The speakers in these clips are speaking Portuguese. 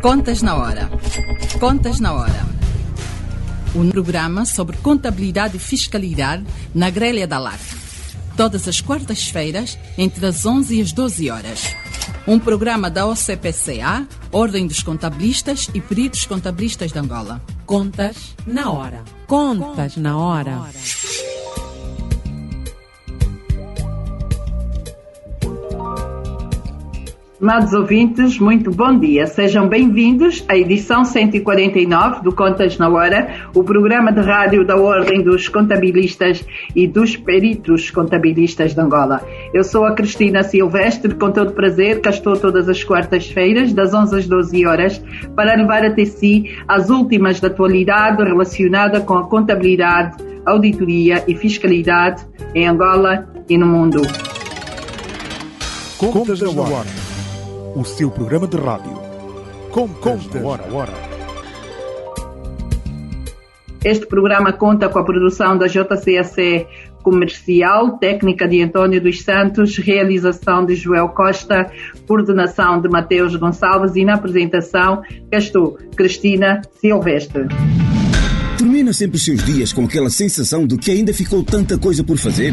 Contas na Hora. Contas na Hora. Um programa sobre contabilidade e fiscalidade na grelha da LAC. Todas as quartas-feiras, entre as 11 e as 12 horas. Um programa da OCPCA, Ordem dos Contabilistas e Peritos Contabilistas de Angola. Contas na Hora. Contas na Hora. Amados ouvintes, muito bom dia. Sejam bem-vindos à edição 149 do Contas na Hora, o programa de rádio da Ordem dos Contabilistas e dos Peritos Contabilistas de Angola. Eu sou a Cristina Silvestre, com todo prazer, cá estou todas as quartas-feiras, das 11 às 12 horas, para levar até si as últimas da atualidade relacionada com a contabilidade, auditoria e fiscalidade em Angola e no mundo. Contas na Hora. O seu programa de rádio. Contas na Hora. Este programa conta com a produção da JCAC Comercial, técnica de António dos Santos, realização de Joel Costa, coordenação de Mateus Gonçalves e na apresentação, cá estou, Cristina Silvestre. Termina sempre os seus dias com aquela sensação de que ainda ficou tanta coisa por fazer?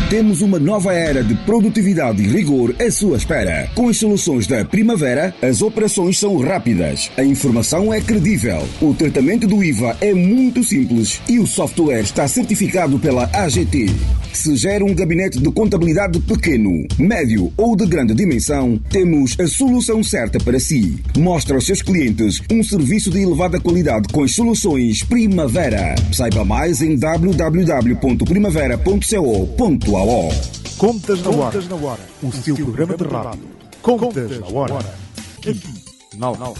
Temos uma nova era de produtividade e rigor à sua espera. Com as soluções da Primavera, as operações são rápidas, a informação é credível, o tratamento do IVA é muito simples e o software está certificado pela AGT. Se gera um gabinete de contabilidade pequeno, médio ou de grande dimensão, temos a solução certa para si. Mostra aos seus clientes um serviço de elevada qualidade com as soluções Primavera. Saiba mais em www.primavera.co.ao. Contas na Hora. O seu programa de rádio. Contas na Hora. Aqui, na Hora.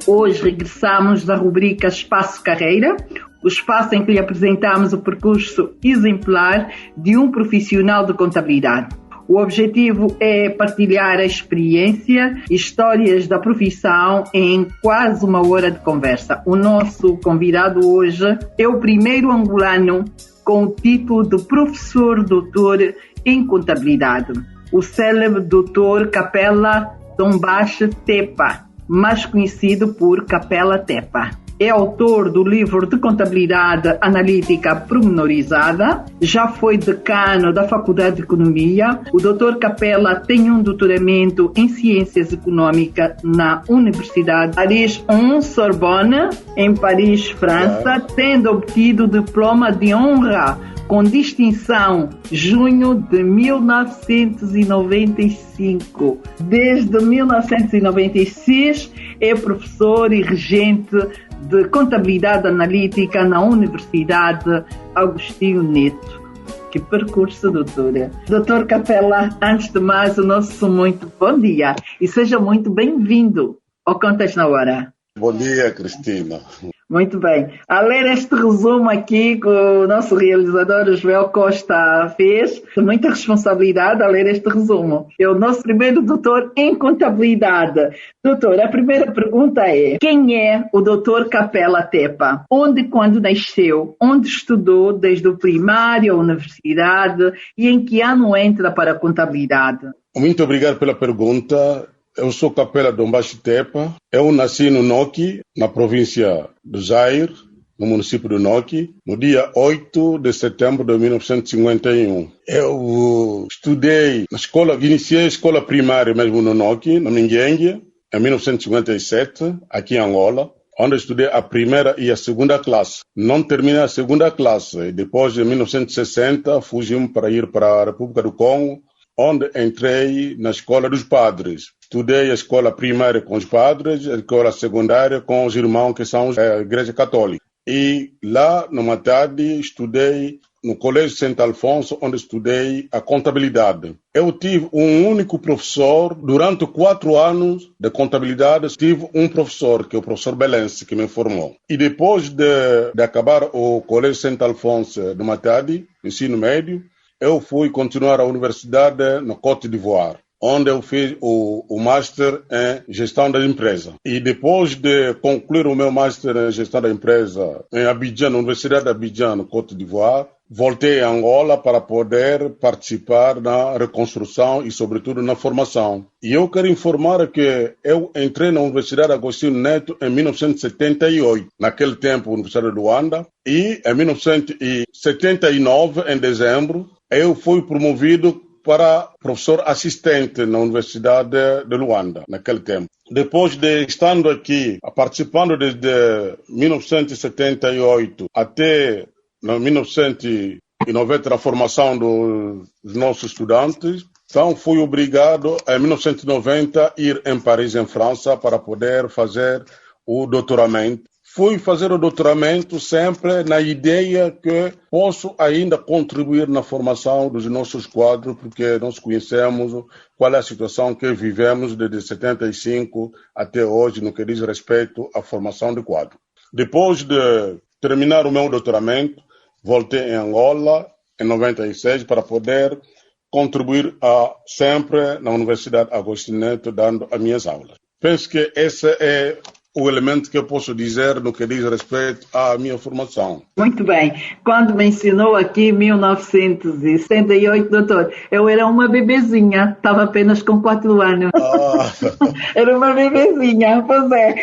Hoje regressamos da rubrica Espaço Carreira, o espaço em que lhe apresentamos o percurso exemplar de um profissional de contabilidade. O objetivo é partilhar a experiência e histórias da profissão em quase uma hora de conversa. O nosso convidado hoje é o primeiro angolano com o título de professor doutor em contabilidade, o célebre doutor Capela Dombache Tepa, mais conhecido por Capela Tepa. É autor do livro de Contabilidade Analítica Pormenorizada, já foi decano da Faculdade de Economia. O Dr. Capela tem um doutoramento em Ciências Econômicas na Universidade Paris 1 Sorbonne, em Paris, França, tendo obtido o diploma de honra com distinção, junho de 1995. Desde 1996 é professor e regente de Contabilidade Analítica na Universidade Agostinho Neto. Que percurso, doutora. Doutor Capela, antes de mais, o nosso muito bom dia e seja muito bem-vindo ao Contas na Hora. Bom dia, Cristina. Muito bem. A ler este resumo aqui que o nosso realizador, o Joel Costa, fez, de muita responsabilidade a ler este resumo. É o nosso primeiro doutor em contabilidade. Doutor, a primeira pergunta é: quem é o doutor Capela Tepa? Onde e quando nasceu? Onde estudou desde o primário à universidade? E em que ano entra para a contabilidade? Muito obrigado pela pergunta. Eu sou Capela Dombache Tepa. Eu nasci no Noki, na província do Zaire, no município do Noki, no dia 8 de setembro de 1951. Eu estudei na escola, iniciei a escola primária mesmo no Noki, no Minguengue, em 1957, aqui em Angola, onde estudei a primeira e a segunda classe. Não terminei a segunda classe. Depois de 1960, fugimos para ir para a República do Congo, onde entrei na escola dos padres. Estudei a escola primária com os padres, a escola secundária com os irmãos que são a Igreja Católica. E lá, numa tarde, estudei no Colégio Santo Alfonso, onde estudei a contabilidade. Eu tive um único professor, durante 4 anos de contabilidade, tive um professor, que é o professor Belense, que me formou. E depois de acabar o Colégio Santo Alfonso de Matadi, ensino médio, eu fui continuar a universidade no Côte d'Ivoire, onde eu fiz o Master em Gestão da Empresa. E depois de concluir o meu Master em Gestão da Empresa em Abidjan, na Universidade de Abidjan, no Côte d'Ivoire, voltei a Angola para poder participar na reconstrução e, sobretudo, na formação. E eu quero informar que eu entrei na Universidade Agostinho Neto em 1978, naquele tempo, a Universidade de Luanda, e em 1979, em dezembro, eu fui promovido para professor assistente na Universidade de Luanda, naquele tempo. Depois de estando aqui, participando desde 1978 até 1990 na formação dos nossos estudantes, então fui obrigado, em 1990, a ir em Paris, em França, para poder fazer o doutoramento. Fui fazer o doutoramento sempre na ideia que posso ainda contribuir na formação dos nossos quadros, porque nós conhecemos qual é a situação que vivemos desde 75 até hoje no que diz respeito à formação de quadros. Depois de terminar o meu doutoramento, voltei em Angola em 96 para poder contribuir sempre na Universidade Agostinho Neto, dando as minhas aulas. Penso que esse é o elemento que eu posso dizer no que diz respeito à minha formação. Muito bem. Quando mencionou aqui 1978, doutor, eu era uma bebezinha, estava apenas com 4 anos. Era uma bebezinha, pois é.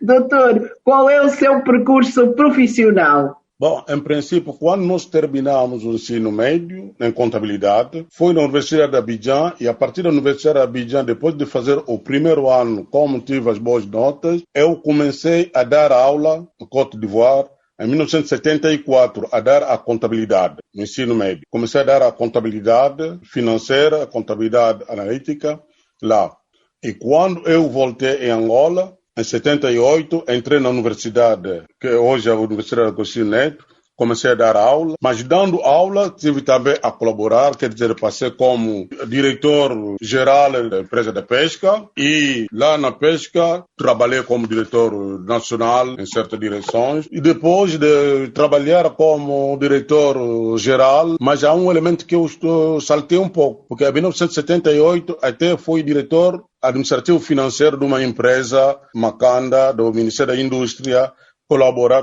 Doutor, qual é o seu percurso profissional? Bom, em princípio, quando nós terminamos o ensino médio em contabilidade, foi na Universidade de Abidjan, e a partir da Universidade de Abidjan, depois de fazer o primeiro ano, como tive as boas notas, eu comecei a dar aula no Côte d'Ivoire em 1974, a dar a contabilidade no ensino médio. Comecei a dar a contabilidade financeira, a contabilidade analítica lá. E quando eu voltei em Angola, em 78, entrei na universidade, que hoje é a Universidade Agostinho Neto, comecei a dar aula, mas dando aula tive também a colaborar, quer dizer, passei como diretor-geral da empresa de pesca e lá na pesca trabalhei como diretor nacional em certas direções e depois de trabalhar como diretor-geral, mas há um elemento que eu saltei um pouco, porque em 1978 até fui diretor administrativo financeiro de uma empresa Macanda, do Ministério da Indústria, colaborar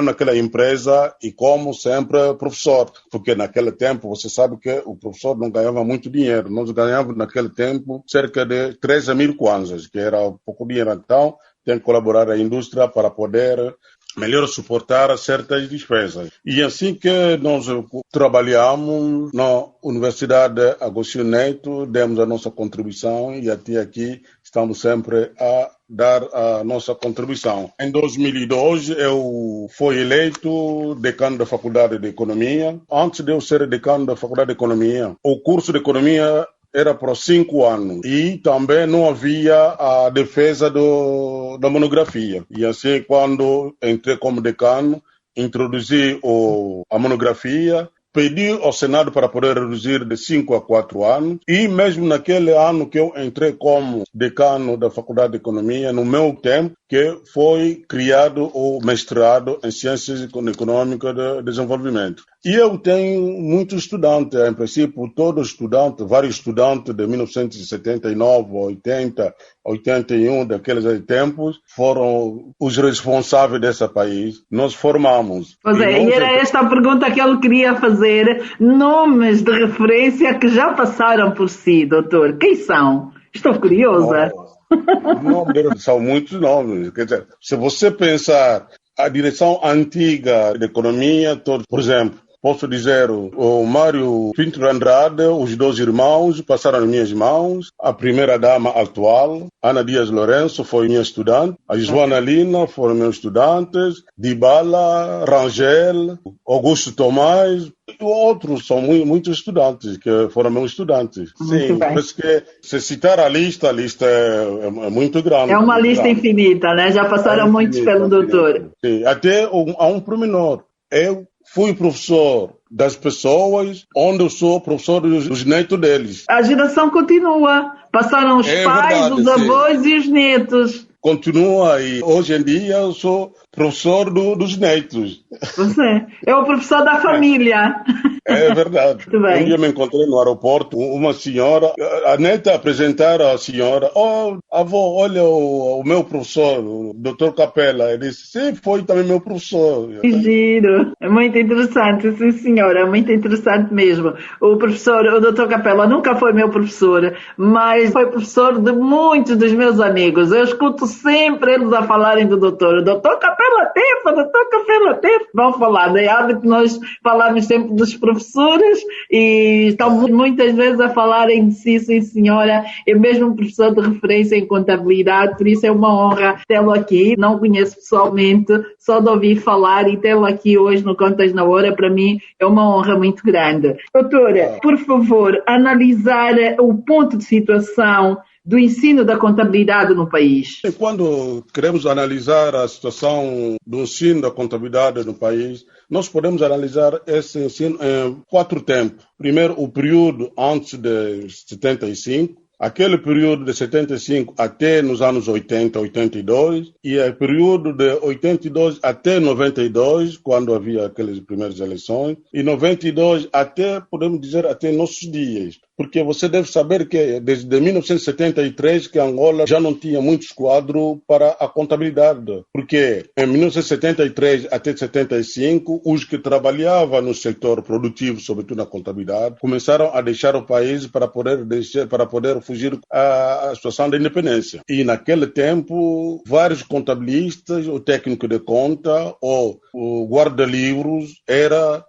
naquela empresa e, como sempre, professor. Porque naquele tempo, você sabe que o professor não ganhava muito dinheiro. Nós ganhávamos naquele tempo cerca de 13 mil kwanzas, que era pouco dinheiro. Então, tem que colaborar a indústria para poder melhor suportar certas despesas. E assim que nós trabalhamos na Universidade Agostinho Neto, demos a nossa contribuição e até aqui estamos sempre a dar a nossa contribuição. Em 2002, eu fui eleito decano da Faculdade de Economia. Antes de eu ser decano da Faculdade de Economia, o curso de Economia era por 5 anos e também não havia a defesa da monografia. E assim, quando entrei como decano, introduzi a monografia, pedi ao Senado para poder reduzir de 5 a 4 anos e mesmo naquele ano que eu entrei como decano da Faculdade de Economia, no meu tempo, que foi criado o mestrado em Ciências Econômicas de Desenvolvimento. E eu tenho muitos estudantes, em princípio, todos estudantes, vários estudantes de 1979, 80, 81, daqueles tempos, foram os responsáveis desse país. Nós formamos. Pois é, e era esta a pergunta que ele queria fazer. Nomes de referência que já passaram por si, doutor. Quem são? Estou curiosa. São muitos nomes. Quer dizer, se você pensar a direção antiga de economia, por exemplo, posso dizer, o Mário Pinto Andrade, os 2 irmãos passaram nas minhas mãos. A primeira dama atual, Ana Dias Lourenço, foi minha estudante. A Joana Lina foram meus estudantes. Dibala, Rangel, Augusto Tomás. E outros são muitos estudantes que foram meus estudantes. Sim, parece que se citar a lista é muito grande. É uma lista infinita, né? Já passaram muitos pelo doutor. Sim, até há um pormenor. Eu fui professor das pessoas, onde eu sou professor dos netos deles. A geração continua. Passaram os pais, verdade, os avós e os netos. continua e hoje em dia eu sou professor dos netos. Você é o professor da família. É verdade. Muito bem. Um dia me encontrei no aeroporto, uma senhora, a neta apresentar a senhora, avó, olha o meu professor, o Dr. Capella. Ele disse, sim, foi também meu professor. Que giro, é muito interessante, sim senhora, é muito interessante mesmo. O Dr. Capella nunca foi meu professor, mas foi professor de muitos dos meus amigos. Eu escuto sempre eles a falarem do doutor. O Dr. Capella Tefa, Dr. Capella Tefa. Vão falar, é hábito que nós falamos sempre dos professores e estão muitas vezes a falarem de si, sim senhora. É mesmo um professor de referência em contabilidade, por isso é uma honra tê-lo aqui. Não conheço pessoalmente, só de ouvir falar e tê-lo aqui hoje no Contas na Hora, para mim é uma honra muito grande. Doutora, por favor, analisar o ponto de situação do ensino da contabilidade no país. Quando queremos analisar a situação do ensino da contabilidade no país, nós podemos analisar esse ensino em 4 tempos. Primeiro, o período antes de 75, aquele período de 75 até nos anos 80, 82, e o período de 82 até 92, quando havia aquelas primeiras eleições, e 92 até, podemos dizer, até nossos dias. Porque você deve saber que desde 1973 que Angola já não tinha muitos quadros para a contabilidade. Porque em 1973 até 75, os que trabalhavam no setor produtivo, sobretudo na contabilidade, começaram a deixar o país para poder fugir à situação da independência. E naquele tempo, vários contabilistas, o técnico de conta ou o guarda-livros era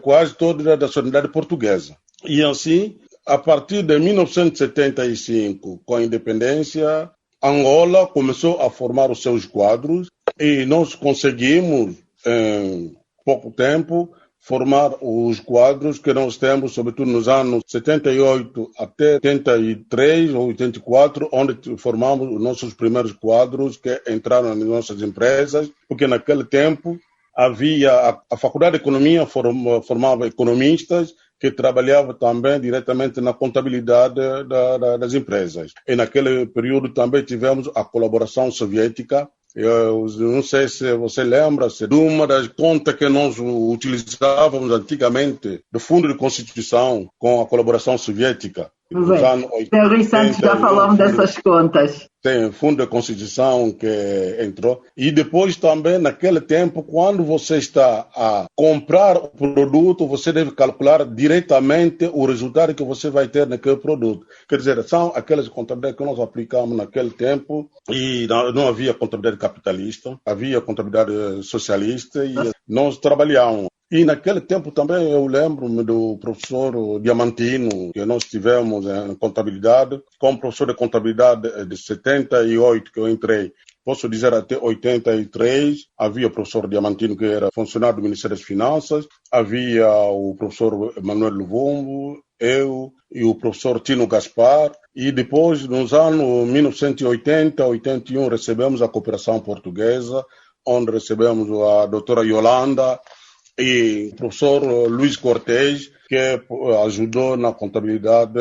quase toda da nacionalidade portuguesa. E assim, a partir de 1975, com a independência, Angola começou a formar os seus quadros e nós conseguimos, em pouco tempo, formar os quadros que nós temos, sobretudo nos anos 78 até 83 ou 84, onde formamos os nossos primeiros quadros que entraram nas nossas empresas, porque naquele tempo havia a Faculdade de Economia formava economistas que trabalhavam também diretamente na contabilidade das empresas. E naquele período também tivemos a colaboração soviética. Eu não sei se você lembra-se de uma das contas que nós utilizávamos antigamente, do Fundo de Constituição, com a colaboração soviética. Rui Santos, já falamos dessas contas. Tem Fundo de Constituição que entrou. E depois também, naquele tempo, quando você está a comprar o produto, você deve calcular diretamente o resultado que você vai ter naquele produto. Quer dizer, são aquelas contabilidades que nós aplicamos naquele tempo e não havia contabilidade capitalista, havia contabilidade socialista e nós trabalhávamos. E naquele tempo também eu lembro-me do professor Diamantino, que nós tivemos em contabilidade, como professor de contabilidade de 78 que eu entrei. Posso dizer até 83, havia o professor Diamantino, que era funcionário do Ministério das Finanças, havia o professor Manuel Luvumbo, eu e o professor Tino Gaspar, e depois, nos anos 1980, 81, recebemos a cooperação portuguesa, onde recebemos a doutora Yolanda, e o professor Luiz Cortez, que ajudou na contabilidade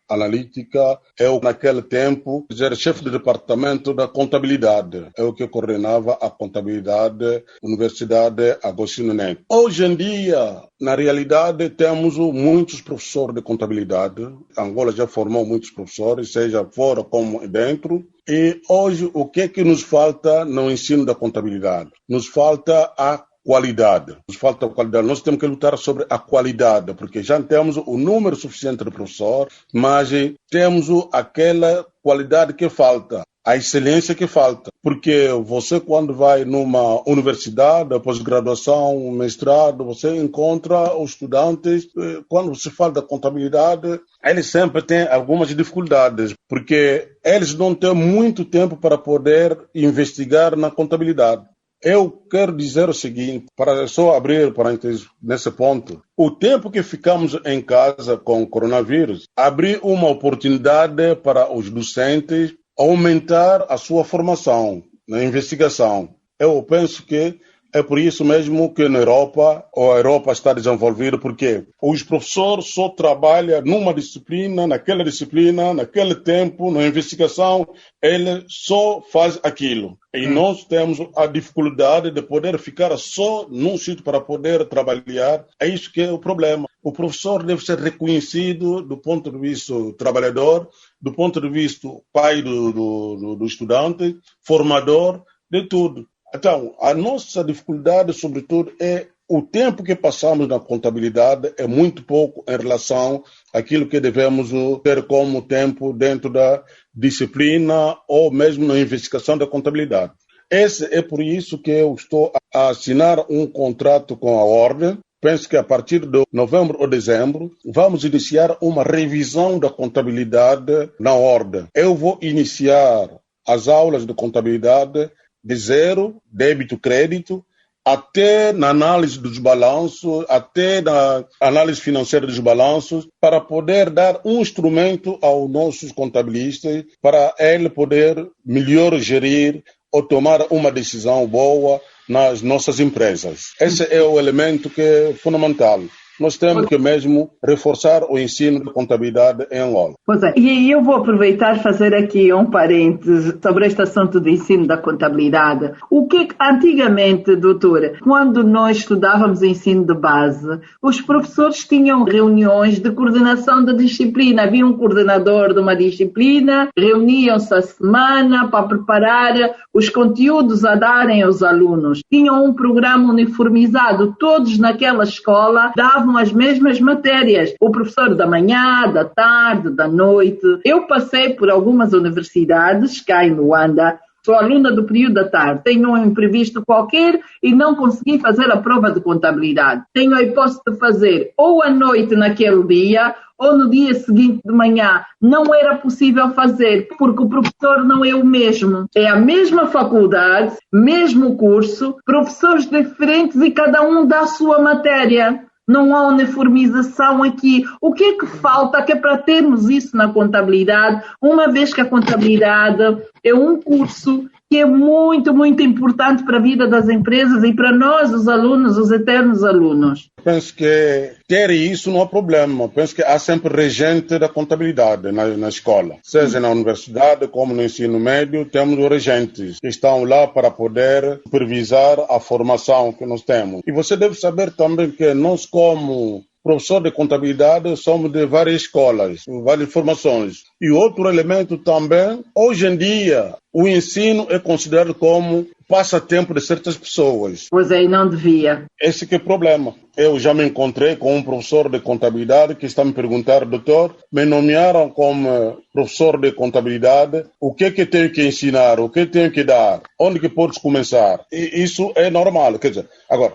analítica. Eu, naquele tempo, era chefe de departamento da contabilidade. Eu que coordenava a contabilidade Universidade Agostinho Neto. Hoje em dia, na realidade, temos muitos professores de contabilidade. Angola já formou muitos professores, seja fora como dentro. E hoje, o que é que nos falta no ensino da contabilidade? Nos falta a qualidade. Nos falta a qualidade. Nós temos que lutar sobre a qualidade, porque já temos o número suficiente de professores, mas temos aquela qualidade que falta, a excelência que falta. Porque você, quando vai numa universidade, pós-graduação, mestrado, você encontra os estudantes, quando se fala da contabilidade, eles sempre têm algumas dificuldades, porque eles não têm muito tempo para poder investigar na contabilidade. Eu quero dizer o seguinte, para só abrir parênteses nesse ponto. O tempo que ficamos em casa com o coronavírus abriu uma oportunidade para os docentes aumentar a sua formação na investigação. Eu penso que É por isso mesmo que na Europa, a Europa está desenvolvida, porque os professores só trabalham numa disciplina, naquele tempo, na investigação, ele só faz aquilo. E nós temos a dificuldade de poder ficar só num sítio para poder trabalhar. É isso que é o problema. O professor deve ser reconhecido do ponto de vista do trabalhador, do ponto de vista pai do estudante, formador, de tudo. Então, a nossa dificuldade, sobretudo, é o tempo que passamos na contabilidade é muito pouco em relação àquilo que devemos ter como tempo dentro da disciplina ou mesmo na investigação da contabilidade. É por isso que eu estou a assinar um contrato com a Ordem. Penso que a partir de novembro ou dezembro vamos iniciar uma revisão da contabilidade na Ordem. Eu vou iniciar as aulas de contabilidade de zero, débito-crédito, até na análise dos balanços, até na análise financeira dos balanços, para poder dar um instrumento aos nossos contabilistas, para ele poder melhor gerir ou tomar uma decisão boa nas nossas empresas. Esse é o elemento que é fundamental. Nós temos que mesmo reforçar o ensino de contabilidade em Angola. Pois é, e eu vou aproveitar e fazer aqui um parênteses sobre este assunto do ensino da contabilidade. O que antigamente, doutora, quando nós estudávamos ensino de base, os professores tinham reuniões de coordenação da disciplina. Havia um coordenador de uma disciplina, reuniam-se a semana para preparar os conteúdos a darem aos alunos. Tinham um programa uniformizado, todos naquela escola davam as mesmas matérias. O professor da manhã, da tarde, da noite. Eu passei por algumas universidades, cá em Luanda, sou aluna do período da tarde, tenho um imprevisto qualquer e não consegui fazer a prova de contabilidade. Tenho a hipótese de fazer ou à noite naquele dia ou no dia seguinte de manhã. Não era possível fazer, porque o professor não é o mesmo. É a mesma faculdade, mesmo curso, professores diferentes e cada um dá a sua matéria. Não há uniformização aqui. O que é que falta que é para termos isso na contabilidade, uma vez que a contabilidade é um curso que é muito, muito importante para a vida das empresas e para nós, os alunos, os eternos alunos? Penso que ter isso não é problema. Penso que há sempre regente da contabilidade na escola. Seja na universidade como no ensino médio, temos os regentes que estão lá para poder supervisar a formação que nós temos. E você deve saber também que nós, como professor de contabilidade, somos de várias escolas, várias formações. E outro elemento também, hoje em dia, o ensino é considerado como passatempo de certas pessoas. Pois é, e não devia. Esse que é o problema. Eu já me encontrei com um professor de contabilidade que está me perguntar, doutor, me nomearam como professor de contabilidade, o que é que tenho que ensinar, o que tenho que dar, onde que podes começar? E isso é normal. Quer dizer, agora,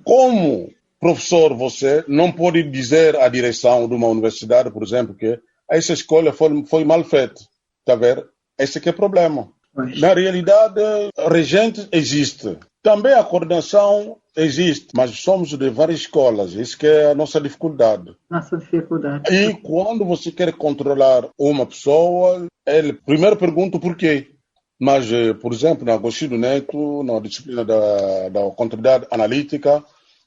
como professor, você não pode dizer à direção de uma universidade, por exemplo, que essa escolha foi mal feita. Está a ver? Esse que é o problema. Pois. Na realidade, regente existe. Também a coordenação existe, mas somos de várias escolas. Isso que é a nossa dificuldade. Nossa dificuldade. E quando você quer controlar uma pessoa, ele primeiro pergunta por quê. Mas, por exemplo, na Agostinho Neto, na disciplina da contabilidade analítica,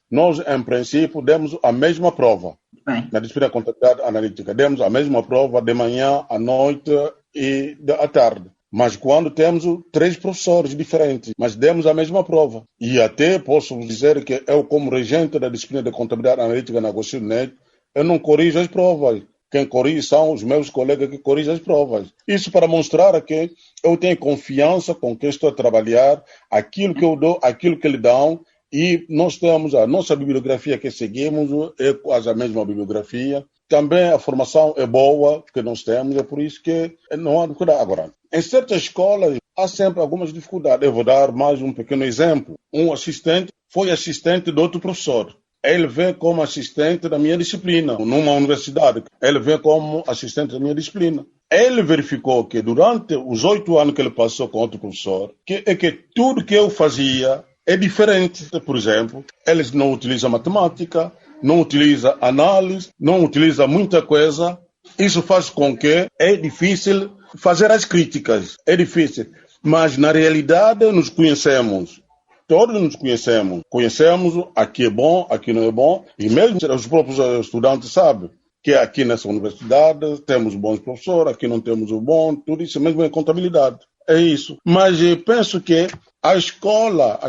nós, em princípio, demos a mesma prova. Bem. Na disciplina de contabilidade analítica, demos a mesma prova de manhã, à noite e à tarde. Mas quando temos 3 professores diferentes, mas demos a mesma prova. E até posso dizer que eu, como regente da disciplina de contabilidade analítica na Agostinho Neto, eu não corrijo as provas. Quem corrige são os meus colegas que corrigem as provas. Isso para mostrar que eu tenho confiança com quem estou a trabalhar, aquilo que eu dou, aquilo que lhe dão. E nós temos a nossa bibliografia que seguimos, é quase a mesma bibliografia. Também a formação é boa, que nós temos, é por isso que não há dificuldade. Agora, em certas escolas há sempre algumas dificuldades. Eu vou dar mais um pequeno exemplo. Um assistente foi assistente de outro professor. Ele vem como assistente da minha disciplina, numa universidade. Ele vem como assistente da minha disciplina. Ele verificou que durante os 8 anos que ele passou com outro professor, que tudo que eu fazia é diferente. Por exemplo, eles não utilizam matemática, não utilizam análise, não utilizam muita coisa. Isso faz com que é difícil fazer as críticas. É difícil. Mas, na realidade, nos conhecemos. todos nos conhecemos. Conhecemos aqui é bom, aqui não é bom. E mesmo os próprios estudantes sabem que aqui nessa universidade temos bons professores, aqui não temos o bom, tudo isso mesmo é contabilidade. É isso. Mas eu penso que a escola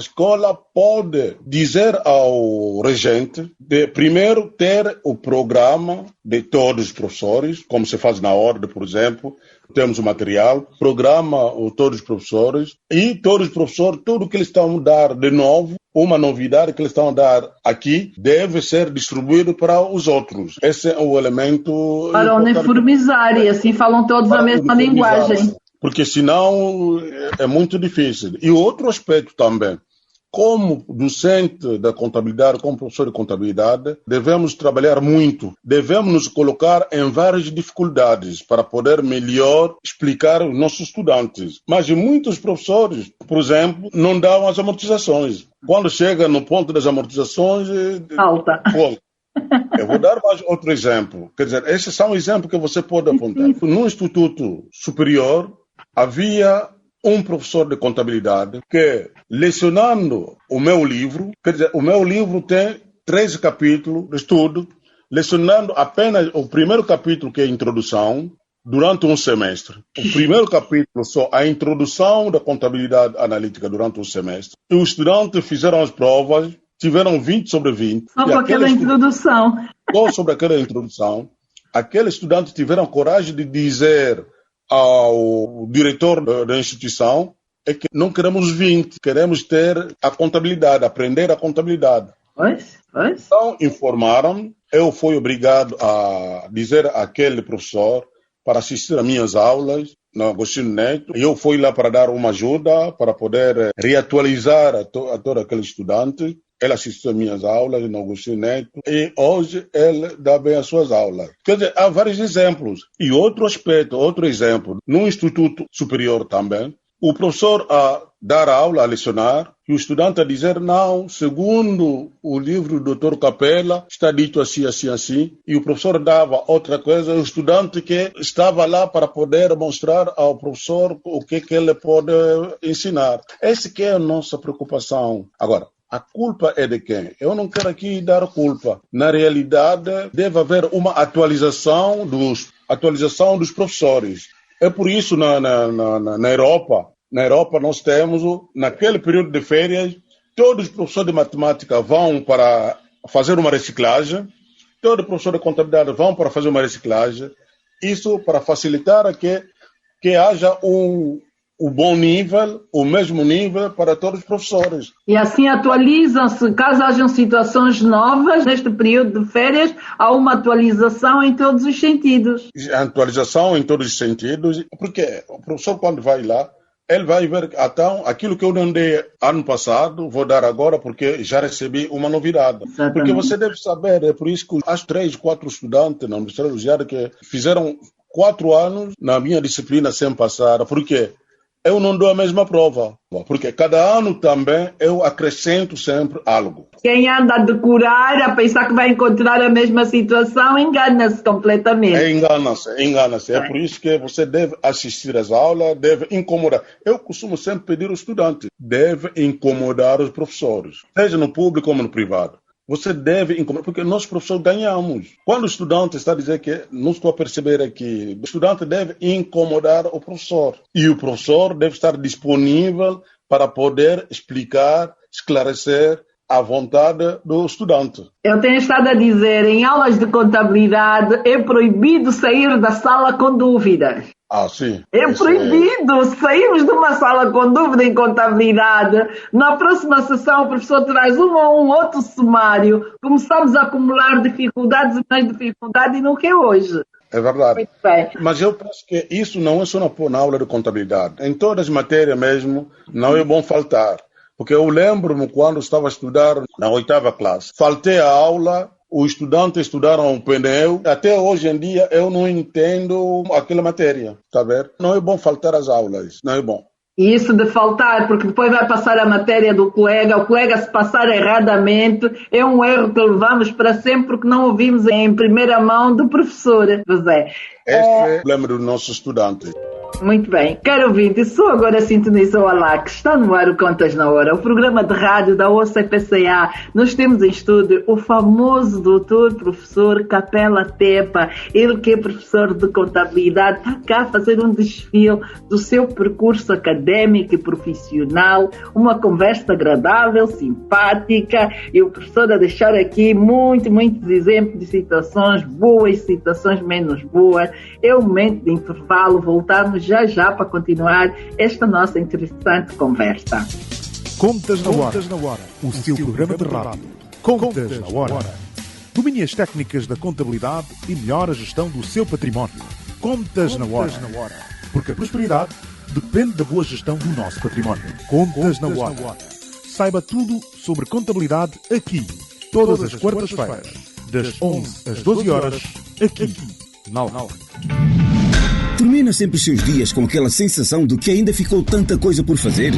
pode dizer ao regente de primeiro ter o programa de todos os professores, como se faz na ordem, por exemplo. Temos o material, programa todos os professores e todos os professores, tudo que eles estão a dar de novo, uma novidade que eles estão a dar aqui, deve ser distribuído para os outros. Esse é o elemento... Para uniformizar e assim falam todos a mesma linguagem. Porque senão é muito difícil. E outro aspecto também, como docente da contabilidade, como professor de contabilidade, devemos trabalhar muito, devemos nos colocar em várias dificuldades para poder melhor explicar aos nossos estudantes. Mas muitos professores, por exemplo, não dão as amortizações. Quando chega no ponto das amortizações... Falta. Eu vou dar mais outro exemplo. Quer dizer, esses são exemplos que você pode apontar. No Instituto Superior, havia um professor de contabilidade que, lecionando o meu livro, quer dizer, o meu livro tem 13 capítulos de estudo, lecionando apenas o primeiro capítulo, que é a introdução, durante um semestre. O primeiro capítulo só a introdução da contabilidade analítica durante um semestre. E os estudantes fizeram as provas, tiveram 20 sobre 20. Só com aquela introdução. Só sobre aquela introdução. Aqueles estudantes tiveram coragem de dizer ao diretor da instituição é que não queremos 20, queremos ter a contabilidade, aprender a contabilidade. Pois. Então, informaram, eu fui obrigado a dizer àquele professor para assistir às minhas aulas no Agostinho Neto, e eu fui lá para dar uma ajuda, para poder reatualizar a todo aquele estudante. Ele assistiu às minhas aulas no Agostinho Neto e hoje ele dá bem as suas aulas. Quer dizer, há vários exemplos. E outro aspecto, outro exemplo, no Instituto Superior também, o professor a dar aula, a lecionar, e o estudante a dizer, não, segundo o livro do Dr. Capella, está dito assim, assim, assim, e o professor dava outra coisa, o estudante que estava lá para poder mostrar ao professor o que ele pode ensinar. Essa que é a nossa preocupação. Agora, a culpa é de quem? Eu não quero aqui dar culpa. Na realidade, deve haver uma atualização dos professores. É por isso na Europa, nós temos, naquele período de férias, todos os professores de matemática vão para fazer uma reciclagem, todos os professores de contabilidade vão para fazer uma reciclagem. Isso para facilitar que haja o bom nível, o mesmo nível para todos os professores. E assim atualizam-se, caso hajam situações novas, neste período de férias, há uma atualização em todos os sentidos. A atualização em todos os sentidos, porque o professor quando vai lá, ele vai ver, então, aquilo que eu não dei ano passado, vou dar agora porque já recebi uma novidade. Exatamente. Porque você deve saber, é por isso que as 3, 4 estudantes na Universidade do Ceará que fizeram 4 anos na minha disciplina sem passar, porque eu não dou a mesma prova, porque cada ano também eu acrescento sempre algo. Quem anda a decorar, a pensar que vai encontrar a mesma situação, engana-se completamente. Engana-se. É por isso que você deve assistir às aulas, deve incomodar. Eu costumo sempre pedir aos estudantes, deve incomodar os professores, seja no público como no privado. Você deve incomodar, porque nós professores ganhamos. Quando o estudante está a dizer que, não estou a perceber aqui, o estudante deve incomodar o professor. E o professor deve estar disponível para poder explicar, esclarecer à vontade do estudante. Eu tenho estado a dizer, em aulas de contabilidade, é proibido sair da sala com dúvidas. Sim. É proibido sairmos de uma sala com dúvida em contabilidade. Na próxima sessão o professor traz um ou outro sumário. Começamos a acumular dificuldades e mais dificuldades e não que é hoje. É verdade. Muito bem. Mas eu penso que isso não é só na aula de contabilidade. Em todas as matérias mesmo, não é bom faltar. Porque eu lembro-me quando estava a estudar na 8ª classe. Faltei a aula, os estudantes estudaram o pneu. Até hoje em dia eu não entendo aquela matéria, tá vendo? Não é bom faltar às aulas, não é bom. E isso de faltar, porque depois vai passar a matéria do colega, o colega se passar erradamente, é um erro que levamos para sempre porque não ouvimos em primeira mão do professor, José. Este é o problema dos nossos estudantes. Muito bem. Caro ouvinte, só agora sintonizou a lá que está no ar o Contas na Hora, o programa de rádio da OCPCA. Nós temos em estúdio o famoso doutor professor Capela Tepa, ele que é professor de contabilidade, está cá a fazer um desfile do seu percurso académico e profissional, uma conversa agradável, simpática, e o professor a deixar aqui muitos exemplos de situações boas, situações menos boas. É o momento de intervalo, voltarmos já para continuar esta nossa interessante conversa. Contas na Hora, o seu programa de rádio. Contas na Hora. Domine as técnicas da contabilidade e melhore a gestão do seu património. Contas na Hora. Porque a prosperidade depende da boa gestão do nosso património. Contas na Hora. Saiba tudo sobre contabilidade aqui, todas as quartas-feiras, das 11 às 12 horas, aqui, na Hora. Termina sempre os seus dias com aquela sensação de que ainda ficou tanta coisa por fazer?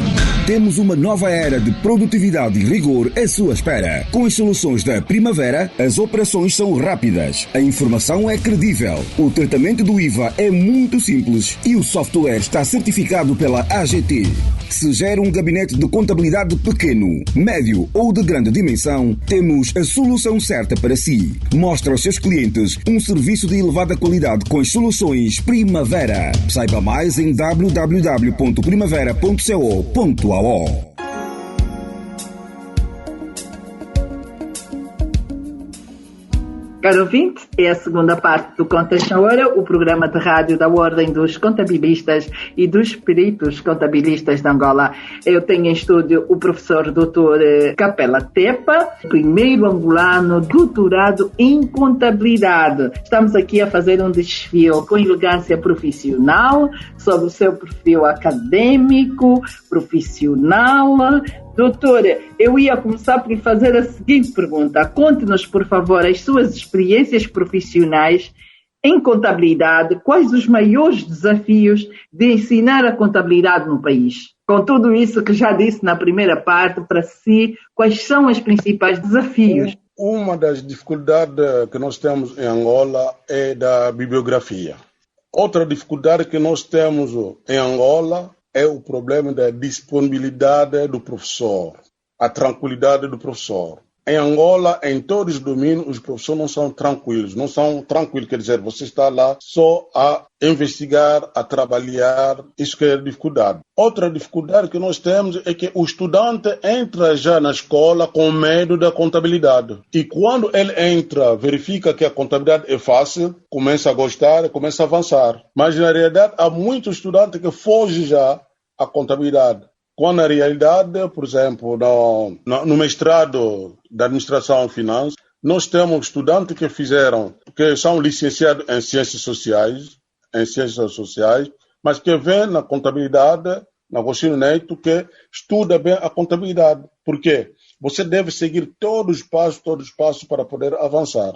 Temos uma nova era de produtividade e rigor à sua espera. Com as soluções da Primavera, as operações são rápidas, a informação é credível, o tratamento do IVA é muito simples e o software está certificado pela AGT. Se gera um gabinete de contabilidade pequeno, médio ou de grande dimensão, temos a solução certa para si. Mostre aos seus clientes um serviço de elevada qualidade com as soluções Primavera. Saiba mais em www.primavera.co.ao. Caro ouvinte, é a segunda parte do Contas na Hora, o programa de rádio da Ordem dos Contabilistas e dos Peritos Contabilistas de Angola. Eu tenho em estúdio o professor Dr. Capela Tepa, primeiro angolano doutorado em contabilidade. Estamos aqui a fazer um desfile com elegância profissional sobre o seu perfil acadêmico, profissional. Doutor, eu ia começar por lhe fazer a seguinte pergunta. Conte-nos, por favor, as suas experiências profissionais em contabilidade. Quais os maiores desafios de ensinar a contabilidade no país? Com tudo isso que já disse na primeira parte, para si, quais são os principais desafios? Uma das dificuldades que nós temos em Angola é da bibliografia. Outra dificuldade que nós temos em Angola é o problema da disponibilidade do professor, a tranquilidade do professor. Em Angola, em todos os domínios, os professores não são tranquilos. Não são tranquilos, quer dizer, você está lá só a investigar, a trabalhar, isso que é a dificuldade. Outra dificuldade que nós temos é que o estudante entra já na escola com medo da contabilidade. E quando ele entra, verifica que a contabilidade é fácil, começa a gostar, começa a avançar. Mas na realidade, há muitos estudantes que fogem já à contabilidade. Quando na realidade, por exemplo, no mestrado da Administração e Finanças, nós temos estudantes que são licenciados em Ciências Sociais, mas que vêm na contabilidade, na ensino neto, que estuda bem a contabilidade. Por quê? Você deve seguir todos os passos para poder avançar.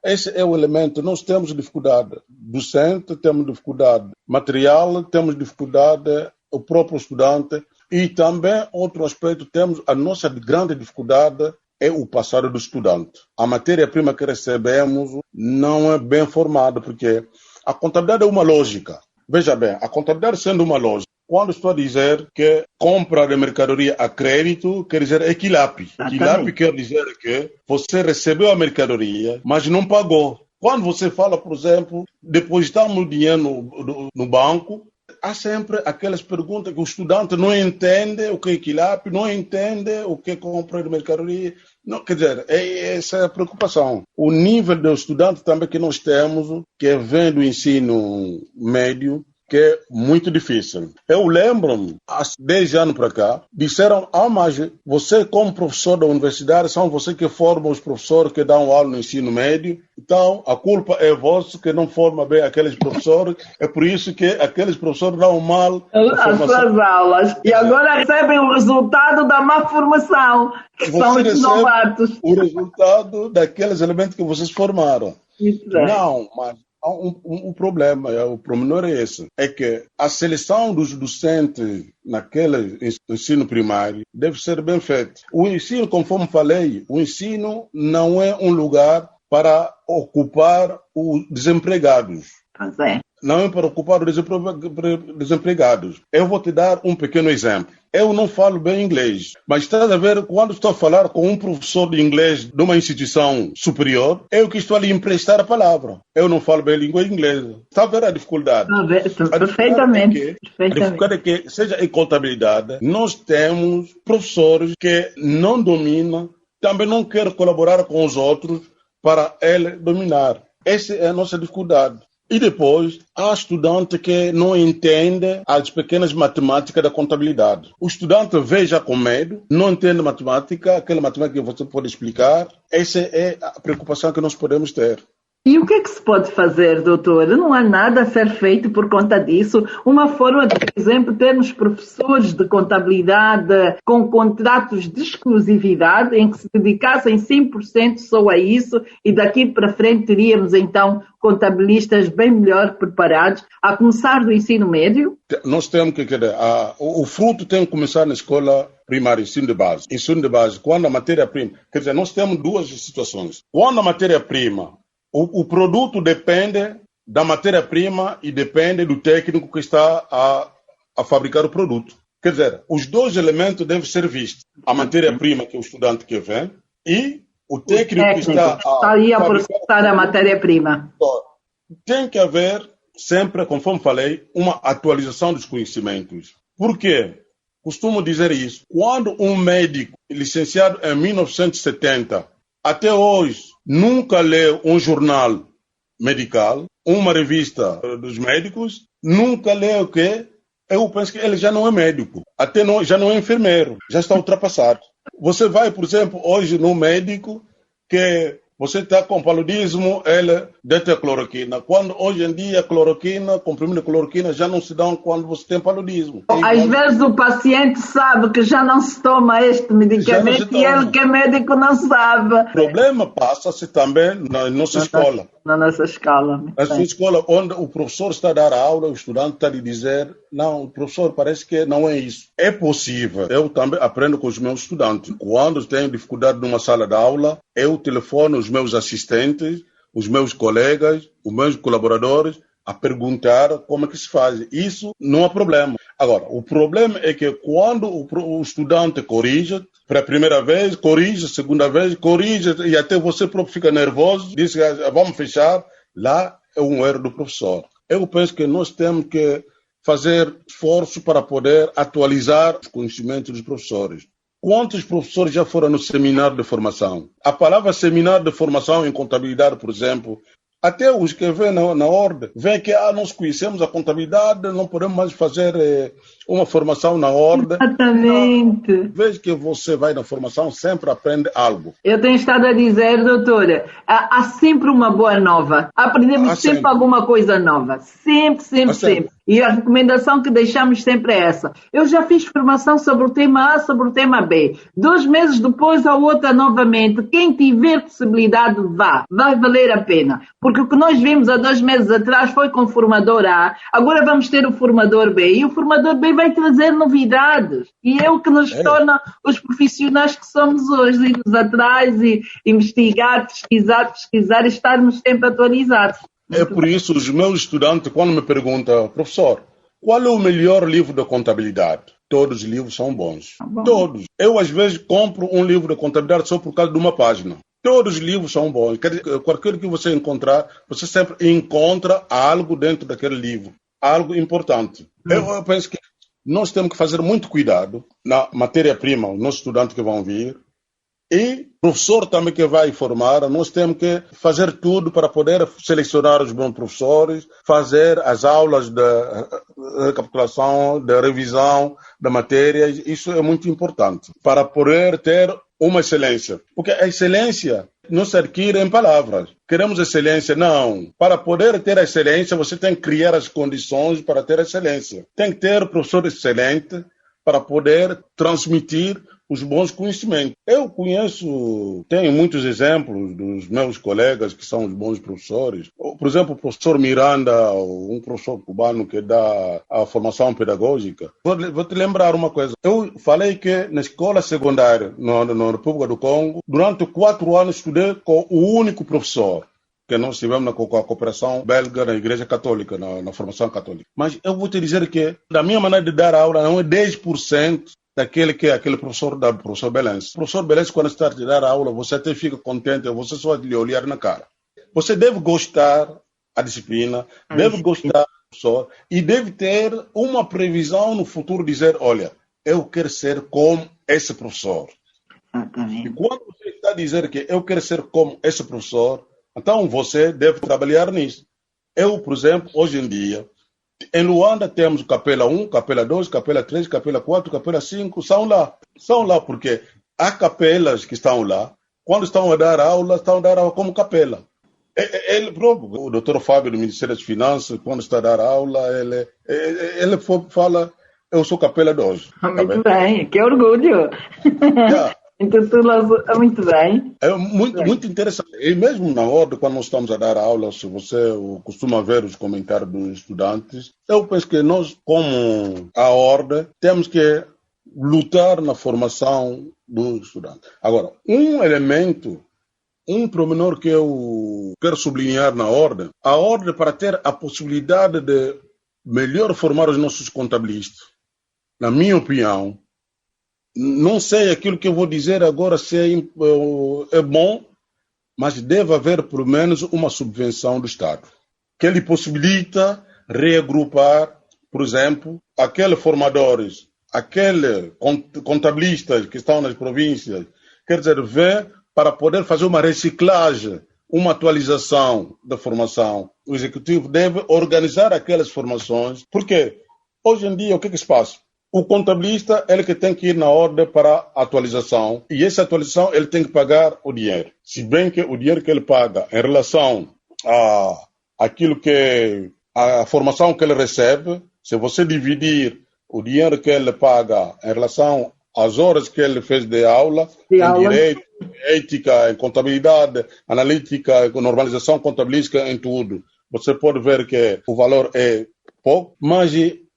Esse é o elemento. Nós temos dificuldade docente, temos dificuldade material, temos dificuldade o próprio estudante. E também, outro aspecto, temos a nossa grande dificuldade é o passado do estudante. A matéria-prima que recebemos não é bem formada, porque a contabilidade é uma lógica. Veja bem, a contabilidade sendo uma lógica, quando estou a dizer que compra de mercadoria a crédito, quer dizer equiláp. Equiláp quer dizer que você recebeu a mercadoria, mas não pagou. Quando você fala, por exemplo, depositamos o dinheiro no banco, há sempre aquelas perguntas que o estudante não entende o que é equiláp, não entende o que é compra de mercadoria. Não, quer dizer, essa é a preocupação. O nível do estudante também que nós temos, que vem do ensino médio, que é muito difícil. Eu lembro-me, há 10 anos para cá, disseram, mas você como professor da universidade, são você que forma os professores que dão aula no ensino médio, então a culpa é vossa que não forma bem aqueles professores, é por isso que aqueles professores dão mal as suas aulas. E agora recebem o resultado da má formação, que são os novatos. O resultado daqueles elementos que vocês formaram. Isso é. Não, mas um problema, o pormenor é esse, é que a seleção dos docentes naquele ensino primário deve ser bem feita. O ensino, conforme falei, o ensino não é um lugar para ocupar os desempregados. não é para ocupar os desempregados. Eu vou te dar um pequeno exemplo. Eu não falo bem inglês, mas estás a ver, quando estou a falar com um professor de inglês de uma instituição superior, eu que estou a lhe emprestar a palavra. Eu não falo bem língua inglesa. Está a ver a dificuldade? Perfeitamente. A dificuldade é que, seja em contabilidade, nós temos professores que não dominam, também não querem colaborar com os outros para ele dominar. Essa é a nossa dificuldade. E depois, há estudante que não entende as pequenas matemáticas da contabilidade. O estudante vê já com medo, não entende matemática, aquela matemática que você pode explicar. Essa é a preocupação que nós podemos ter. E o que é que se pode fazer, doutor? Não há nada a ser feito por conta disso. Uma forma de, por exemplo, termos professores de contabilidade com contratos de exclusividade em que se dedicassem 100% só a isso e daqui para frente teríamos então contabilistas bem melhor preparados, a começar do ensino médio? Nós temos que querer, o fruto tem que começar na escola primária, ensino de base. Ensino de base, quando a matéria-prima... Quer dizer, nós temos duas situações. Quando a matéria-prima, o produto depende da matéria-prima e depende do técnico que está a fabricar o produto. Quer dizer, os dois elementos devem ser vistos. A matéria-prima, que é o estudante que vem, e o técnico que está aí a processar a matéria-prima. Tem que haver sempre, conforme falei, uma atualização dos conhecimentos. Por quê? Costumo dizer isso. Quando um médico licenciado em 1970 até hoje nunca leu um jornal medical, uma revista dos médicos, nunca leu o quê? Eu penso que ele já não é médico, já não é enfermeiro, já está ultrapassado. Você vai, por exemplo, hoje no médico que você está com paludismo, ele dá cloroquina. Quando hoje em dia a cloroquina, comprimido de cloroquina, já não se dão quando você tem paludismo. Às vezes o paciente sabe que já não se toma este medicamento e ele que é médico não sabe. O problema passa-se também na nossa escola. Na nossa escola. Na sua escola, onde o professor está a dar aula, o estudante está a lhe dizer, não, o professor parece que não é isso. É possível. Eu também aprendo com os meus estudantes. Quando tenho dificuldade numa sala de aula, eu telefono os meus assistentes, os meus colegas, os meus colaboradores, a perguntar como é que se faz. Isso não há problema. Agora, o problema é que quando o estudante corrige, para a primeira vez, corrige, segunda vez, corrige, e até você próprio fica nervoso, diz que vamos fechar, lá é um erro do professor. Eu penso que nós temos que fazer esforço para poder atualizar os conhecimentos dos professores. Quantos professores já foram no seminário de formação? A palavra seminário de formação em contabilidade, por exemplo, até os que vêm na ordem, vêm que nós conhecemos a contabilidade, não podemos mais fazer uma formação na ordem. Exatamente. Veja que você vai na formação, sempre aprende algo. Eu tenho estado a dizer, doutora, há sempre uma boa nova. Aprendemos sempre alguma coisa nova. Sempre. E a recomendação que deixamos sempre é essa. Eu já fiz formação sobre o tema A, sobre o tema B. 2 meses depois, a outra novamente. Quem tiver possibilidade, vá. Vai valer a pena. Porque o que nós vimos há 2 meses atrás foi com o formador A. Agora vamos ter o formador B. E o formador B vai trazer novidades. E é o que nos torna os profissionais que somos hoje. Irmos atrás e investigar, pesquisar e estarmos sempre atualizados. É por isso os meus estudantes, quando me perguntam, professor, qual é o melhor livro de contabilidade? Todos os livros são bons. Todos. Eu, às vezes, compro um livro de contabilidade só por causa de uma página. Todos os livros são bons. Qualquer que você encontrar, você sempre encontra algo dentro daquele livro. Algo importante. Eu penso que nós temos que fazer muito cuidado na matéria-prima, os nossos estudantes que vão vir. E o professor também que vai formar, nós temos que fazer tudo para poder selecionar os bons professores, fazer as aulas de recapitulação, de revisão da matéria. Isso é muito importante para poder ter uma excelência. Porque a excelência não se adquire em palavras. Queremos excelência? Não. Para poder ter a excelência, você tem que criar as condições para ter a excelência. Tem que ter professor excelente para poder transmitir os bons conhecimentos. Eu tenho muitos exemplos dos meus colegas que são os bons professores. Por exemplo, o professor Miranda, um professor cubano que dá a formação pedagógica. Vou te lembrar uma coisa. Eu falei que na escola secundária, na República do Congo, durante 4 anos estudei com o único professor. que nós tivemos com a cooperação belga na Igreja Católica, na formação católica. Mas eu vou te dizer que, da minha maneira de dar aula, não é 10% daquele que é aquele professor da professor Belense. O professor Belense, quando está a te dar aula, você até fica contente, você só lhe olhar na cara. Você deve gostar da disciplina, deve gostar do professor e deve ter uma previsão no futuro, dizer, olha, eu quero ser como esse professor. E quando você está a dizer que eu quero ser como esse professor, então você deve trabalhar nisso. Eu, por exemplo, hoje em dia, em Luanda temos Capela 1, Capela 2, Capela 3, Capela 4, Capela 5, são lá porque há capelas que estão lá, quando estão a dar aula como capela. Ele próprio, o doutor Fábio do Ministério das Finanças, quando está a dar aula, ele fala, eu sou capela de hoje. Muito bem, que orgulho. Yeah. Muito bem. É muito interessante. E mesmo na ordem, quando nós estamos a dar aula, se você costuma ver os comentários dos estudantes, eu penso que nós, como a ordem, temos que lutar na formação dos estudantes. Agora, um elemento, um pormenor que eu quero sublinhar na ordem, a ordem para ter a possibilidade de melhor formar os nossos contabilistas, na minha opinião, não sei aquilo que eu vou dizer agora se é bom, mas deve haver pelo menos uma subvenção do Estado, que lhe possibilita reagrupar, por exemplo, aqueles formadores, aqueles contabilistas que estão nas províncias, quer dizer, ver para poder fazer uma reciclagem, uma atualização da formação. O executivo deve organizar aquelas formações, porque hoje em dia o que se passa? O contabilista, ele que tem que ir na ordem para a atualização, e essa atualização ele tem que pagar o dinheiro. Se bem que o dinheiro que ele paga em relação àquilo que a formação que ele recebe, se você dividir o dinheiro que ele paga em relação às horas que ele fez de aula, em direito, ética, em contabilidade, analítica, normalização contabilística, em tudo, você pode ver que o valor é pouco, mas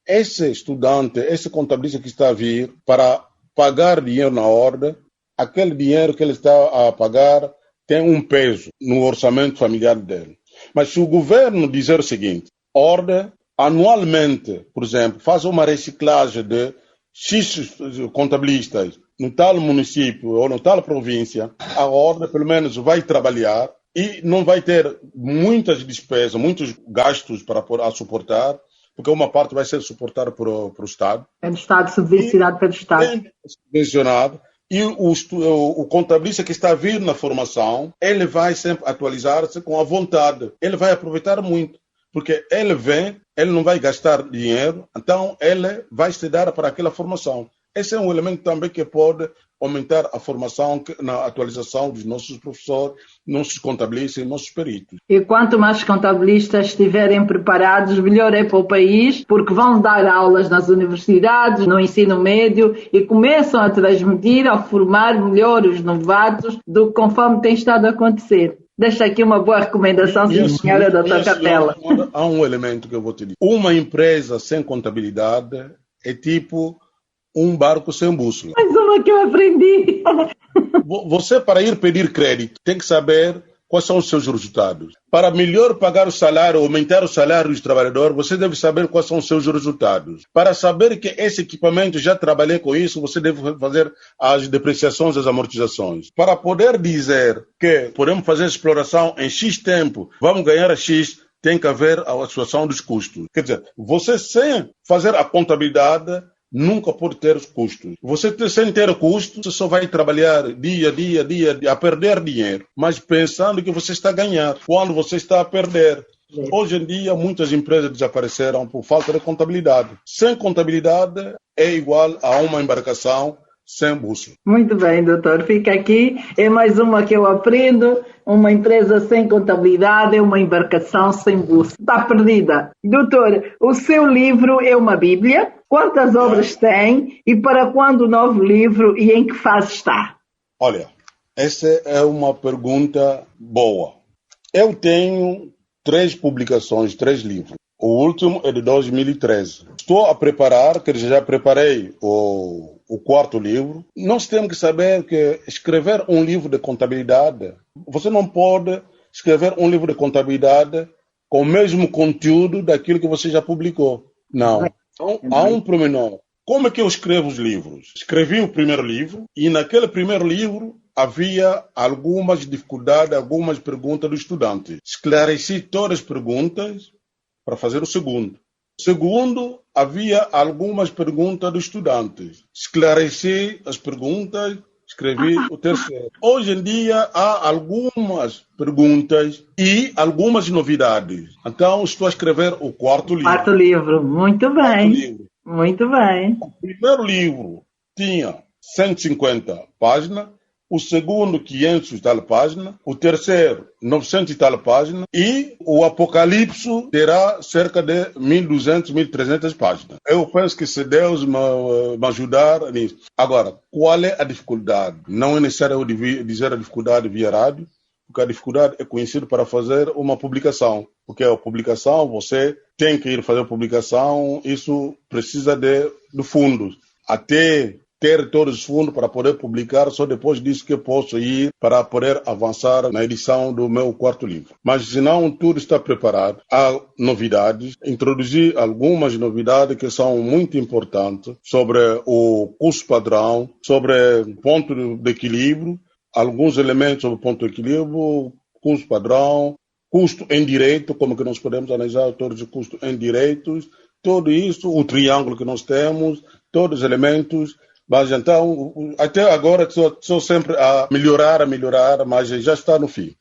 esse estudante, esse contabilista que está a vir para pagar dinheiro na ordem, aquele dinheiro que ele está a pagar tem um peso no orçamento familiar dele. Mas se o governo dizer o seguinte, ordem, anualmente, por exemplo, faz uma reciclagem de X contabilistas no tal município ou no tal província, a ordem pelo menos vai trabalhar e não vai ter muitas despesas, muitos gastos para suportar, porque uma parte vai ser suportada por o Estado. É do Estado, subvencionado pelo Estado. Subvencionado. E o contabilista que está a vir na formação, ele vai sempre atualizar-se com a vontade. Ele vai aproveitar muito, porque ele vem, ele não vai gastar dinheiro, então ele vai se dar para aquela formação. Esse é um elemento também que pode aumentar a formação na atualização dos nossos professores, nossos contabilistas e nossos peritos. E quanto mais contabilistas estiverem preparados, melhor é para o país, porque vão dar aulas nas universidades, no ensino médio e começam a transmitir, a formar melhor os novatos do que conforme tem estado a acontecer. Deixa aqui uma boa recomendação, senhora doutora Capela. Há um elemento que eu vou te dizer. Uma empresa sem contabilidade é tipo um barco sem bússola. Mais uma que eu aprendi. Você, para ir pedir crédito, tem que saber quais são os seus resultados. Para melhor pagar o salário, aumentar o salário dos trabalhadores, você deve saber quais são os seus resultados. Para saber que esse equipamento, já trabalhei com isso, você deve fazer as depreciações, as amortizações. Para poder dizer que podemos fazer exploração em X tempo, vamos ganhar a X, tem que haver a situação dos custos. Quer dizer, você sem fazer a contabilidade, nunca pode ter os custos. Você sem ter custos, você só vai trabalhar dia a dia a perder dinheiro, mas pensando que você está a ganhar, quando você está a perder. Hoje em dia, muitas empresas desapareceram por falta de contabilidade. Sem contabilidade é igual a uma embarcação sem bússola. Muito bem, doutor. Fica aqui. É mais uma que eu aprendo. Uma empresa sem contabilidade é uma embarcação sem bússola. Está perdida. Doutor, o seu livro é uma bíblia? Quantas obras tem? E para quando o novo livro e em que fase está? Olha, essa é uma pergunta boa. Eu tenho 3 publicações, 3 livros. O último é de 2013. Estou a preparar, que já preparei o 4º livro. Nós temos que saber que escrever um livro de contabilidade, você não pode escrever um livro de contabilidade com o mesmo conteúdo daquilo que você já publicou. Não. Então, há um pormenor. Como é que eu escrevo os livros? Escrevi o primeiro livro e naquele primeiro livro havia algumas dificuldades, algumas perguntas do estudante. Esclareci todas as perguntas para fazer o segundo. Segundo, havia algumas perguntas dos estudantes. Esclareci as perguntas, escrevi o terceiro. Hoje em dia há algumas perguntas e algumas novidades. Então estou a escrever o quarto livro. Quarto livro, muito bem. Muito bem. O primeiro livro tinha 150 páginas. O segundo, 500 e tal páginas. O terceiro, 900 e tal páginas. E o Apocalipse terá cerca de 1.200, 1.300 páginas. Eu penso que se Deus me ajudar nisso. Agora, qual é a dificuldade? Não é necessário eu dizer a dificuldade via rádio, porque a dificuldade é conhecida para fazer uma publicação. Porque a publicação, você tem que ir fazer a publicação, isso precisa de fundos. Até ter todos os fundos para poder publicar, só depois disso que eu posso ir para poder avançar na edição do meu quarto livro. Mas se não, tudo está preparado. Há novidades, introduzi algumas novidades que são muito importantes sobre o custo padrão, sobre ponto de equilíbrio, alguns elementos sobre ponto de equilíbrio, custo padrão, custo em direito, como que nós podemos analisar todos os custos em direitos, tudo isso, o triângulo que nós temos, todos os elementos. Mas então, até agora estou sempre a melhorar, mas já está no fim.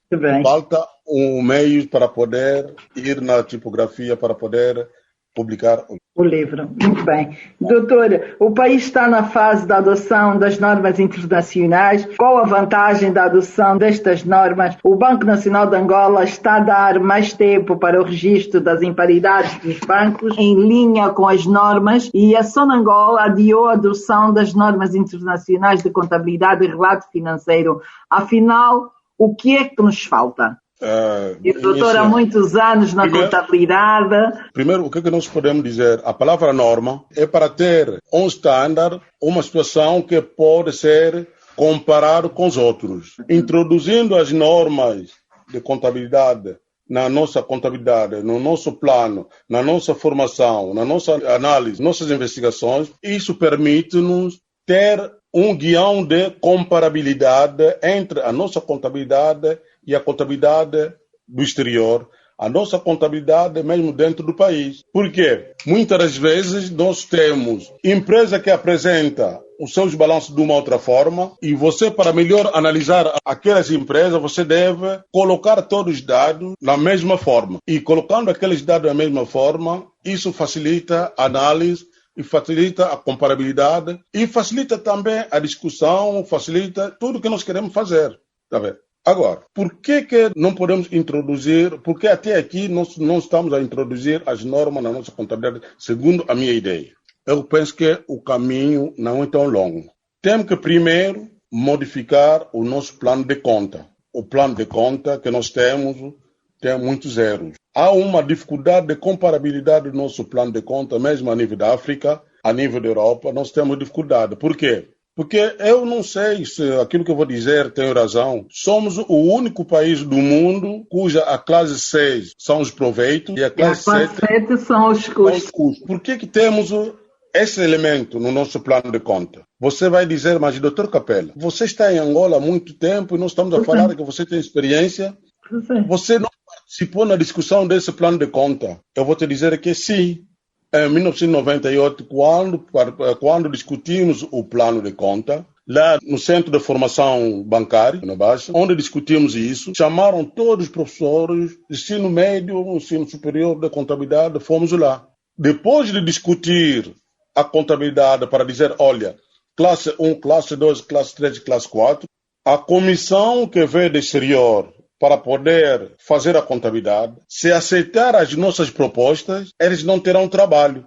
Falta um meio para poder ir na tipografia, para poder publicar o livro. Muito bem. Doutora, o país está na fase da adoção das normas internacionais. Qual a vantagem da adoção destas normas? O Banco Nacional de Angola está a dar mais tempo para o registro das imparidades dos bancos em linha com as normas e a Sonangol adiou a adoção das normas internacionais de contabilidade e relato financeiro. Afinal, o que é que nos falta? E o doutor há muitos anos na contabilidade. Primeiro, o que nós podemos dizer? A palavra norma é para ter um estándar, uma situação que pode ser comparado com os outros. Introduzindo as normas de contabilidade na nossa contabilidade, no nosso plano, na nossa formação, na nossa análise, nossas investigações, isso permite-nos ter um guião de comparabilidade entre a nossa contabilidade e a contabilidade do exterior, a nossa contabilidade mesmo dentro do país. Por quê? Muitas das vezes nós temos empresa que apresenta os seus balanços de uma outra forma e você, para melhor analisar aquelas empresas, você deve colocar todos os dados na mesma forma. E colocando aqueles dados na mesma forma, isso facilita a análise e facilita a comparabilidade e facilita também a discussão, facilita tudo que nós queremos fazer. Tá vendo? Agora, por que não podemos introduzir, porque até aqui nós não estamos a introduzir as normas na nossa contabilidade, segundo a minha ideia? Eu penso que o caminho não é tão longo. Temos que primeiro modificar o nosso plano de conta. O plano de conta que nós temos tem muitos erros. Há uma dificuldade de comparabilidade do nosso plano de conta, mesmo a nível da África, a nível da Europa, nós temos dificuldade. Por quê? Porque eu não sei se aquilo que eu vou dizer tem razão. Somos o único país do mundo cuja a classe 6 são os proveitos e a classe 7 são os custos. Por que temos esse elemento no nosso plano de conta? Você vai dizer, mas doutor Capela, você está em Angola há muito tempo e nós estamos a falar que você tem experiência. Você não participou na discussão desse plano de conta. Eu vou te dizer que sim. Em 1998, quando discutimos o plano de conta, lá no Centro de Formação Bancária, na Baixa, onde discutimos isso, chamaram todos os professores de ensino médio, ensino superior de contabilidade, fomos lá. Depois de discutir a contabilidade para dizer, olha, classe 1, classe 2, classe 3 e classe 4, a comissão que veio do exterior para poder fazer a contabilidade, se aceitar as nossas propostas, eles não terão trabalho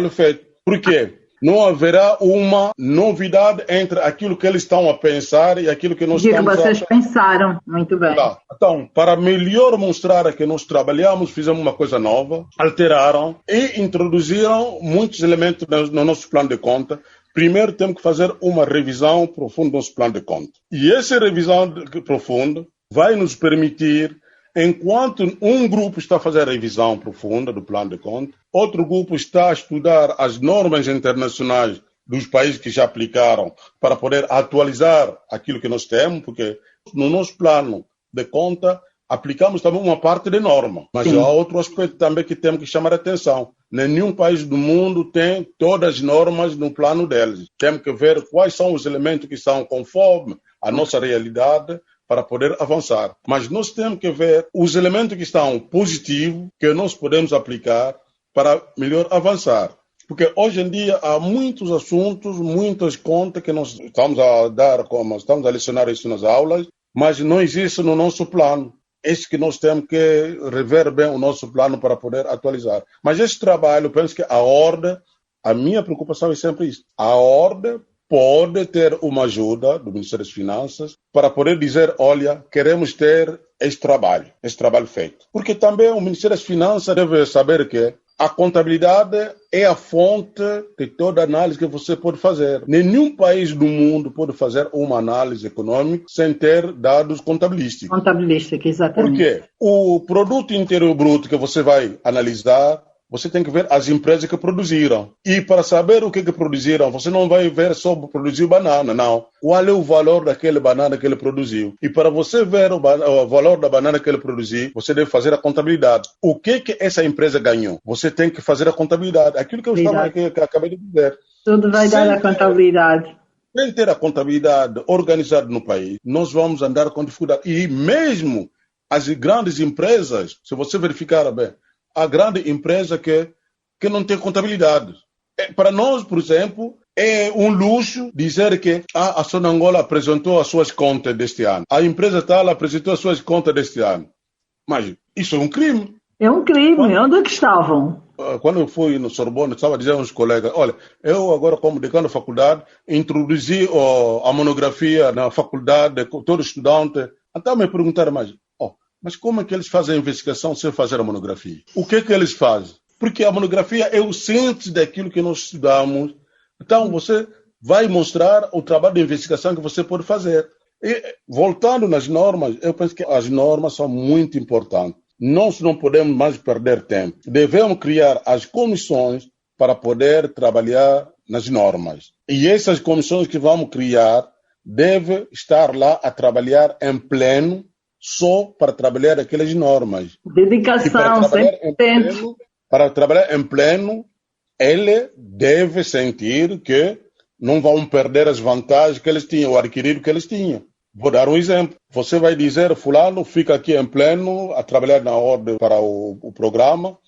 feito. Por quê? Não haverá uma novidade entre aquilo que eles estão a pensar e aquilo que nós estamos a... vocês pensaram, muito bem. Tá. Então, para melhor mostrar que nós trabalhamos, fizemos uma coisa nova, alteraram e introduziram muitos elementos no nosso plano de conta. Primeiro temos que fazer uma revisão profunda do nosso plano de conta. E essa revisão profunda vai nos permitir, enquanto um grupo está a fazer a revisão profunda do plano de conta, outro grupo está a estudar as normas internacionais dos países que já aplicaram para poder atualizar aquilo que nós temos, porque no nosso plano de conta aplicamos também uma parte de norma, mas há outro aspecto também que temos que chamar a atenção. Nenhum país do mundo tem todas as normas no plano deles. Temos que ver quais são os elementos que são conforme a nossa realidade para poder avançar. Mas nós temos que ver os elementos que estão positivos que nós podemos aplicar para melhor avançar. Porque hoje em dia há muitos assuntos, muitas contas que nós estamos a dar, como estamos a lecionar isso nas aulas, mas não existe no nosso plano. É isso que nós temos que rever bem o nosso plano para poder atualizar. Mas esse trabalho, eu penso que a ordem, a minha preocupação é sempre isso. A ordem pode ter uma ajuda do Ministério das Finanças para poder dizer, olha, queremos ter este trabalho feito. Porque também o Ministério das Finanças deve saber que a contabilidade é a fonte de toda análise que você pode fazer. Nenhum país do mundo pode fazer uma análise econômica sem ter dados contabilísticos. Contabilística, exatamente. Por quê? O produto inteiro bruto que você vai analisar, você tem que ver as empresas que produziram. E para saber o que produziram, você não vai ver só produzir banana, não. Qual é o valor daquele banana que ele produziu? E para você ver o valor da banana que ele produziu, você deve fazer a contabilidade. O que essa empresa ganhou? Você tem que fazer a contabilidade. Aquilo que eu acabei de dizer. Tudo vai dar a contabilidade. Sem ter a contabilidade organizada no país, nós vamos andar com dificuldade. E mesmo as grandes empresas, se você verificar bem, a grande empresa que não tem contabilidade. Para nós, por exemplo, é um luxo dizer que a Sonangol apresentou as suas contas deste ano. A empresa tal apresentou as suas contas deste ano. Mas isso é um crime. É um crime. Onde é que estavam? Quando eu fui no Sorbonne, estava dizendo aos colegas, olha, eu agora como decano da faculdade, introduzi a monografia na faculdade, todo estudante. Então me perguntaram mas como é que eles fazem a investigação sem fazer a monografia? O que eles fazem? Porque a monografia é o síntese daquilo que nós estudamos. Então, você vai mostrar o trabalho de investigação que você pode fazer. E, voltando nas normas, eu penso que as normas são muito importantes. Nós não podemos mais perder tempo. Devemos criar as comissões para poder trabalhar nas normas. E essas comissões que vamos criar devem estar lá a trabalhar em pleno, só para trabalhar aquelas normas. Dedicação, 100%. Para trabalhar em pleno, ele deve sentir que não vão perder as vantagens que eles tinham, o adquirido que eles tinham. Vou dar um exemplo. Você vai dizer, fulano, fica aqui em pleno, a trabalhar na ordem para o programa,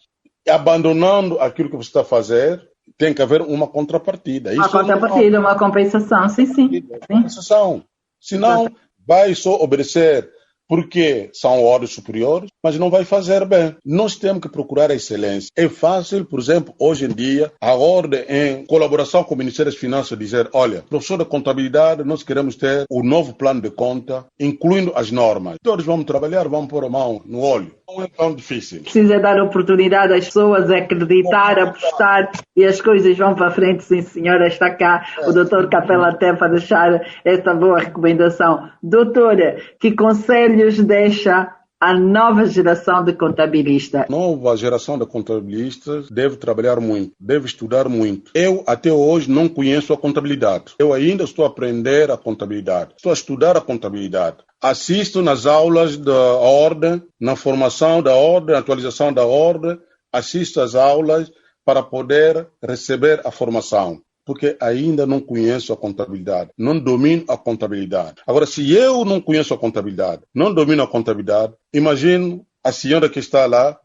e abandonando aquilo que você está a fazer, tem que haver uma contrapartida. Uma contrapartida, uma compensação, sim. Compensação. Senão, vai só obedecer porque são ordens superiores, mas não vai fazer bem. Nós temos que procurar a excelência. É fácil, por exemplo, hoje em dia, a ordem, em colaboração com o Ministério das Finanças, dizer, olha, professor da contabilidade, nós queremos ter o novo plano de conta, incluindo as normas. Todos vamos trabalhar, vamos pôr a mão no olho. Não é tão difícil. Precisa dar oportunidade às pessoas, acreditar, apostar, e as coisas vão para frente, sim senhora, está cá o doutor Capela até para deixar esta boa recomendação. Doutora, que conselhos deixa a nova geração de contabilistas? A nova geração de contabilistas deve trabalhar muito, deve estudar muito. Eu, até hoje, não conheço a contabilidade. Eu ainda estou a aprender a contabilidade. Estou a estudar a contabilidade. Assisto nas aulas da ordem, na formação da ordem, na atualização da ordem. Assisto às aulas para poder receber a formação. Porque ainda não conheço a contabilidade, não domino a contabilidade. Agora, se eu não conheço a contabilidade, não domino a contabilidade, imagino a senhora que está lá,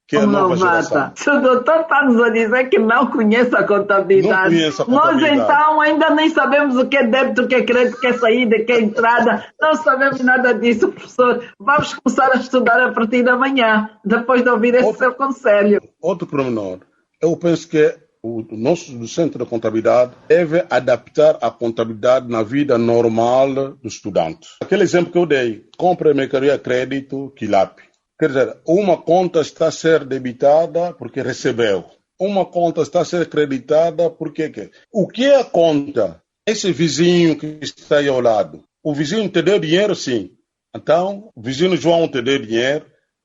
que é a nova geração. Se o doutor está nos a dizer que não conhece a contabilidade, nós então ainda nem sabemos o que é débito, o que é crédito, o que é saída, o que é entrada, não sabemos nada disso, professor. Vamos começar a estudar a partir da manhã, depois de ouvir esse seu conselho. Outro pormenor, eu penso que o nosso docente da contabilidade deve adaptar a contabilidade na vida normal do estudante. Aquele exemplo que eu dei, compra mercadoria a crédito, QILAP. Quer dizer, uma conta está a ser debitada porque recebeu. Uma conta está a ser creditada porque... O que é a conta? Esse vizinho que está aí ao lado. O vizinho te deu dinheiro, sim. Então, o vizinho João te deu dinheiro,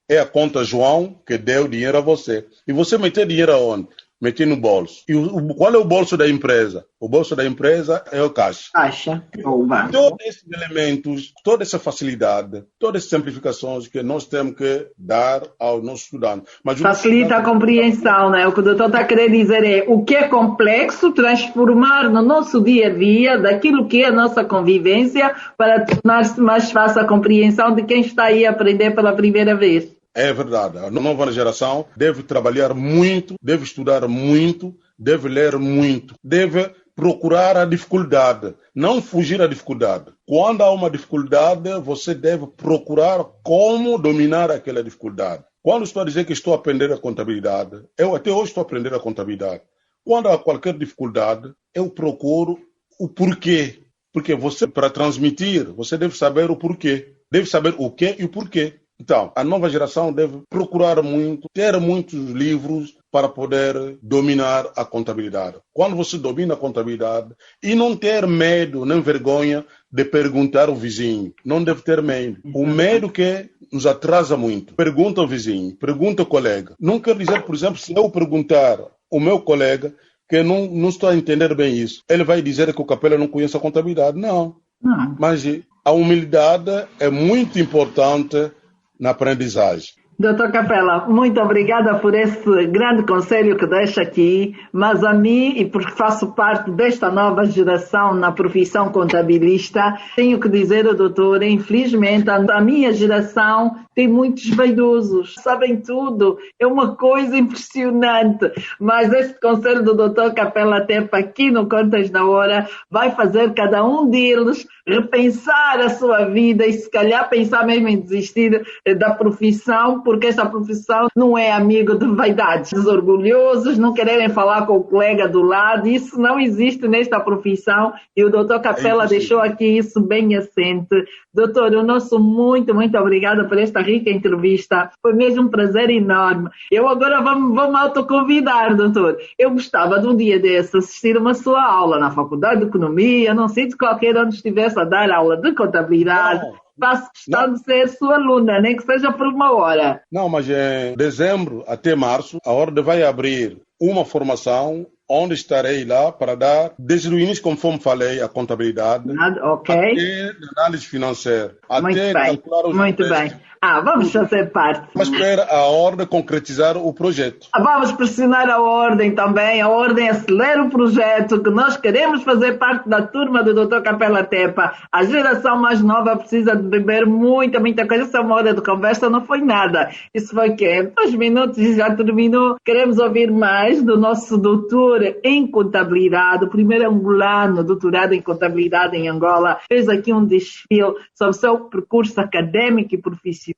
é a conta João que deu dinheiro a você. E você meteu dinheiro aonde? Meti no bolso. E qual é o bolso da empresa? O bolso da empresa é o caixa. Caixa ou banco. Todos esses elementos, toda essa facilidade, todas essas simplificações que nós temos que dar aos nossos estudantes. Mas facilita a compreensão, né? O que o doutor está a querer dizer é o que é complexo, transformar no nosso dia a dia daquilo que é a nossa convivência para tornar-se mais fácil a compreensão de quem está aí a aprender pela primeira vez. É verdade. A nova geração deve trabalhar muito, deve estudar muito, deve ler muito, deve procurar a dificuldade, não fugir à dificuldade. Quando há uma dificuldade, você deve procurar como dominar aquela dificuldade. Quando estou a dizer que estou a aprender a contabilidade, eu até hoje estou a aprender a contabilidade. Quando há qualquer dificuldade, eu procuro o porquê. Porque você, para transmitir, você deve saber o porquê. Deve saber o que e o porquê. Então, a nova geração deve procurar muito, ter muitos livros para poder dominar a contabilidade. Quando você domina a contabilidade e não ter medo nem vergonha de perguntar ao vizinho, não deve ter medo. O medo que nos atrasa muito. Pergunta ao vizinho, pergunta ao colega. Não quer dizer, por exemplo, se eu perguntar ao meu colega que não estou a entender bem isso, ele vai dizer que o Capela não conhece a contabilidade. Não. Mas a humildade é muito importante na aprendizagem. Doutor Capela, muito obrigada por esse grande conselho que deixa aqui, mas a mim, e porque faço parte desta nova geração na profissão contabilista, tenho que dizer ao doutor, infelizmente, a minha geração tem muitos vaidosos, sabem tudo, é uma coisa impressionante, mas este conselho do doutor Capela Tepa aqui no Contas na Hora vai fazer cada um deles repensar a sua vida e se calhar pensar mesmo em desistir da profissão, porque essa profissão não é amigo de vaidades, orgulhosos, não quererem falar com o colega do lado, isso não existe nesta profissão e o doutor Capela deixou aqui isso bem assente. Doutor, o nosso muito obrigada por esta rica entrevista, foi mesmo um prazer enorme. Eu agora vou me autoconvidar, doutor. Eu gostava de um dia desse assistir uma sua aula na Faculdade de Economia, não sei de qualquer onde estivesse a dar aula de contabilidade. Faço questão de ser sua aluna, nem que seja por uma hora. Não, mas em dezembro até março, a Ordem vai abrir uma formação onde estarei lá para dar, desde o início, conforme falei, a contabilidade, até análise financeira, até calcular os muito bem. Vamos fazer parte. Mas espera a Ordem concretizar o projeto. Vamos pressionar a Ordem também. A Ordem acelera o projeto, que nós queremos fazer parte da turma do Dr. Capela Tepa. A geração mais nova precisa de beber muita coisa. Essa uma hora de conversa não foi nada. Isso foi o quê? 2 minutos e já terminou. Queremos ouvir mais do nosso doutor em contabilidade, o primeiro angolano doutorado em contabilidade em Angola. Fez aqui um desfile sobre o seu percurso académico e profissional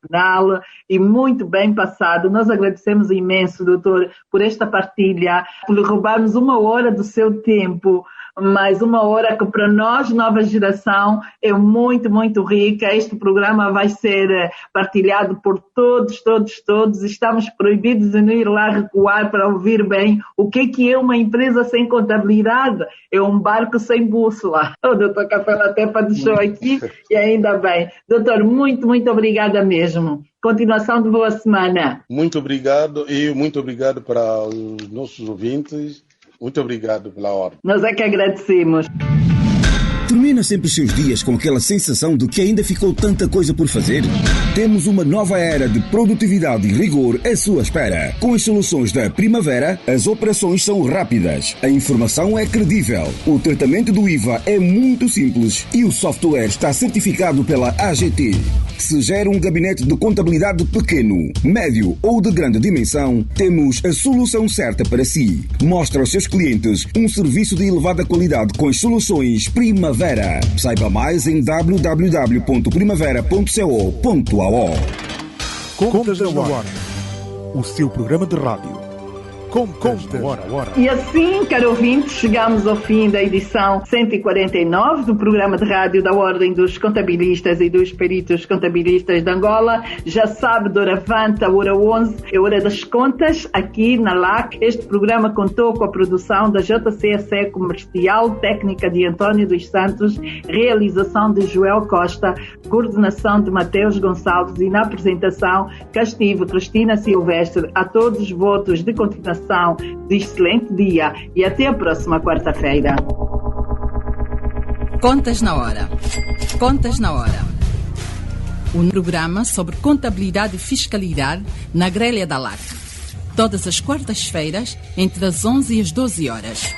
e muito bem passado. Nós agradecemos imenso, doutor, por esta partilha, por roubarmos 1 hora do seu tempo, mais 1 hora que para nós, nova geração, é muito rica. Este programa vai ser partilhado por todos. Estamos proibidos de não ir lá recuar para ouvir bem o que é uma empresa sem contabilidade. É um barco sem bússola. O doutor Capela Tepa deixou aqui e ainda bem. Doutor, muito obrigada mesmo. Continuação de boa semana. Muito obrigado e muito obrigado para os nossos ouvintes. Muito obrigado pela ordem. Nós é que agradecemos. Termina sempre os seus dias com aquela sensação de que ainda ficou tanta coisa por fazer? Temos uma nova era de produtividade e rigor à sua espera. Com as soluções da Primavera, as operações são rápidas, a informação é credível, o tratamento do IVA é muito simples e o software está certificado pela AGT. Se gera um gabinete de contabilidade pequeno, médio ou de grande dimensão, temos a solução certa para si. Mostra aos seus clientes um serviço de elevada qualidade com as soluções Primavera. Saiba mais em www.primavera.co.au. Contas na Hora, o seu programa de rádio Contas na hora. E assim, caro ouvinte, chegamos ao fim da edição 149 do programa de rádio da Ordem dos Contabilistas e dos Peritos Contabilistas de Angola. Já sabe, doravante, a hora 11 é hora das contas aqui na LAC. Este programa contou com a produção da JCSE Comercial, técnica de António dos Santos, realização de Joel Costa, coordenação de Mateus Gonçalves e na apresentação cá estive Cristina Silvestre. A todos votos de continuação de excelente dia e até a próxima quarta-feira. Contas na hora. Contas na hora. Um programa sobre contabilidade e fiscalidade na grelha da LAC. Todas as quartas-feiras, entre as 11 e as 12 horas.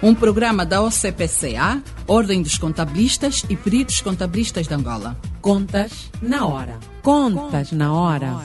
Um programa da OCPCA, Ordem dos Contabilistas e Peritos Contabilistas de Angola. Contas na hora. Contas na hora.